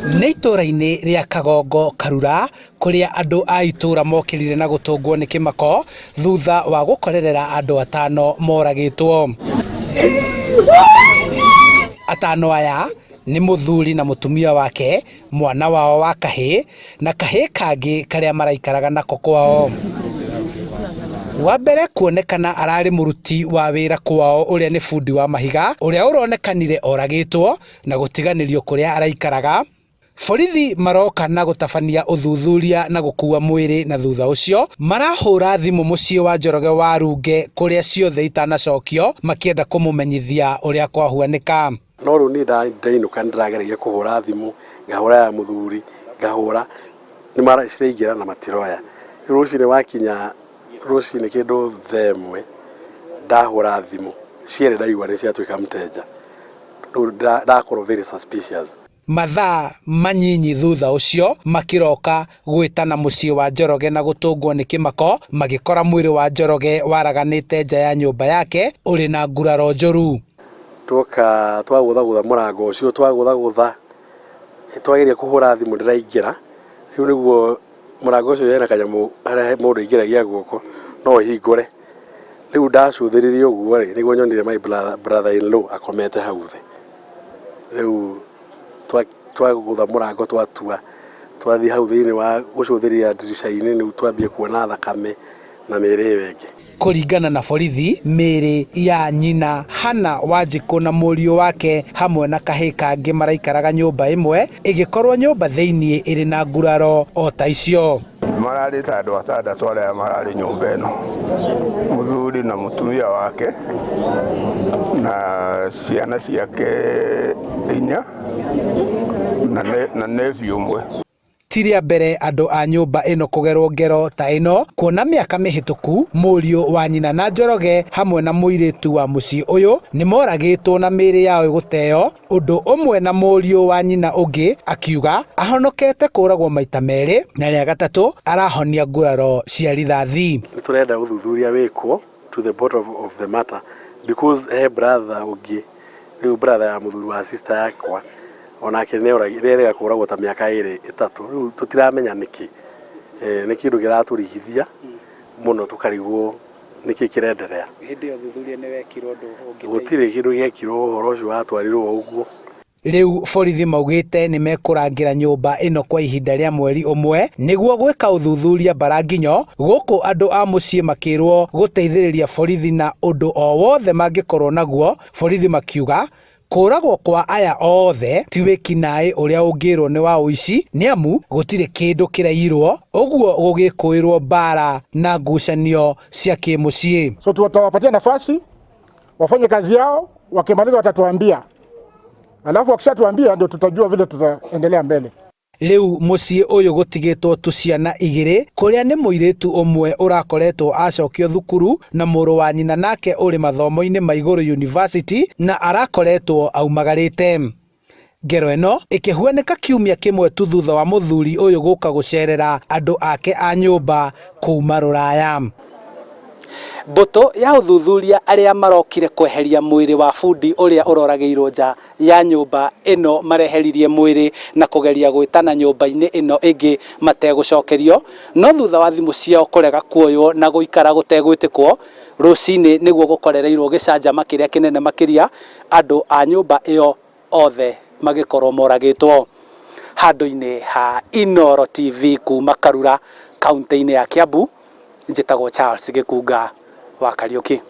Nĩ itũra-inĩ rĩa Kagongo Karura kũrĩa andũ a itũra mokĩrire na gũtũngwo nĩ kĩmako thutha wa gũkorerera andũ atano moragĩtwo. Atano aya nĩ mũthuri na mũtumia wake, mwana wao wa kahĩ na kahĩ kangĩ karĩa maraikaraga nako kwao. Wa mbere kuonekana ararĩ mũruti wa wĩra kwao ũrĩa nĩ bundi wa mahiga ũrĩa ũronekanire oragĩtwo na gũtiganĩrio kũrĩa araikaraga. Borithi maroka na gũtabania ũthuthuria na gũkua mwĩrĩ, na thutha ũcio marahũra thimũ mũciĩ wa Njoroge wa Runge kũrĩa ciothe itanacokio makĩenda kũmũmenyithia ũrĩa kwahuanĩka. No rĩu niĩ ndainũka nĩndĩragereria kũhũra thimũ, ngahũra ya mũthuri, ngahũra nĩmaraingĩra na matiroya. Rũciinĩ wakinya rũciinĩ kĩndũ thaa ĩmwe ndahũra thimũ cierĩ ndaigua nĩ ciatuĩka mteja. Rĩu ndakorwo very suspicious. Mathaa manyinyi thutha ũcio makĩroka gwĩtana mũciĩ wa Njoroge na gũtũngwo nĩ kĩmako, magĩkora mwĩrĩ wa Njoroge waraganĩte nja ya nyũmba yake ũrĩ na nguraro njũru. Twoka twagũthagũtha mũrango ũcio, twagũthagũtha twageria kũhũra thimũ ndĩraingĩra. Rĩu nĩguo mũrango ũcio wĩna kanyamũ harĩa mũndũ aingĩragia guoko no hingũre. Rĩu ndacũthĩrĩria ũguo rĩ nĩguo nyonire my brother in law akomete hau thĩ. Rĩu twagũtha mũrango twatua twathiĩ hau thĩinĩ wa gũcũthĩria ndirica-inĩ, nĩu twambie kuona thakame na mĩĩrĩ ĩyo ĩngĩ. Kũringana na borithi, mĩĩrĩ ya nyina Hana Wanjikũ na mũriũ wake hamwe na kahĩ kangĩ maraikaraga nyũmba ĩmwe, ĩgĩkorwo nyũmba thĩinĩ ĩrĩ na nguraro o ta icio. Mararĩte andũ atandatũ arĩa mararĩ nyũmba ĩno, mũthuri na mũtumia wake na ciana ciake 4 na nephew ũmwe. Ti rĩa mbere andũ a nyũmba ĩno kũgerwo ngero ta ĩno, kuona mĩaka mĩhĩtũku mũriũ wa nyina na Njoroge hamwe na mũirĩtu wa mũciĩ ũyũ nĩ moragĩtwo na mĩĩrĩ yao ĩgũteo, ũndũ ũmwe na mũriũ wa nyina ũngĩ akiuga ahonokete kũragwo maita merĩ na rĩa gatatũ arahonia nguraro cia rithathi. Nĩ tũrenda ũthuthuria wĩkwo to the bottom of the matter because brother ũngĩ, rĩu brother ya mũthuri wa sister yakwa onake nĩerega kũragwo ta mĩaka 2-3. Rĩu tũtiramenya nĩkĩ, nĩ kĩndũ kĩratũrigithia mũno tũkarigwo nĩkĩ kĩrenderea. Hĩndĩ ya ũthuthuria nĩ wekirwo ũndũ ũngĩ? Gũtirĩ kĩndũ gĩekirwo, ũhoro ũcio watwarirwo ũguo. Rĩu borithi maugĩte nĩ mekũrangĩra nyũmba ĩno kwa ihinda rĩa mweri ũmwe nĩguo gwĩka ũthuthuria Baranginyo, gũkũ andũ a mũciĩ makĩrwo gũteithĩrĩria borithi na ũndũ o wothe mangĩkorwo naguo. Borithi makiuga kũragwo kwa aya othe ti wĩkinaĩ ũrĩa ũngĩrwo nĩ wa ũici, nĩamu gũtirĩ kĩndũ kĩraiyirwo, ũguo gũgĩkũĩrwo mbara na ngucanio cia kĩmũciĩ. So tutawapatia nafasi wafanye kazi yao, wakimaliza watatuambia, alafu wakishatuambia ndio tutajua vile tutaendelea mbele. Rĩu mũciĩ ũyũ gũtigĩtwo tu ciana 2, kũrĩa nĩ mũirĩtu ũmwe ũrakoretwo acokio thukuru na mũrũ wa nyina nake ũrĩ mathomo-inĩ ma igũrũ university na arakoretwo aumagarĩte. Ngero ĩno ĩkĩhuanĩka kiumia kĩmwe tu thutha wa mũthuri ũyũ gũka gũcerera andũ ake a nyũmba kuuma Rũraya. Mbũtũ ya ũthuthuria arĩa marokire kweheria mwĩrĩ wa bundi ũrĩa ũroragĩirwo nja ya nyũmba ĩno mareheririe mwĩrĩ na kũgeria gwĩtana nyũmba-inĩ ĩno ĩngĩ mategũcokerio, no thutha wa thimũ ciao kũrega kuoywo na gũikara gũtegwĩtĩkwo, rũcinĩ nĩguo gũkorereirwo gĩcanjama kĩrĩa kĩnene makĩria, andũ a nyũmba ĩyo othe magĩkorwo moragĩtwo. Handũ-inĩ ha Inooro TV kuuma Karura, kaunti-inĩ ya Kiambu, njĩtagwo Charles Gĩkunga wa Kariũki.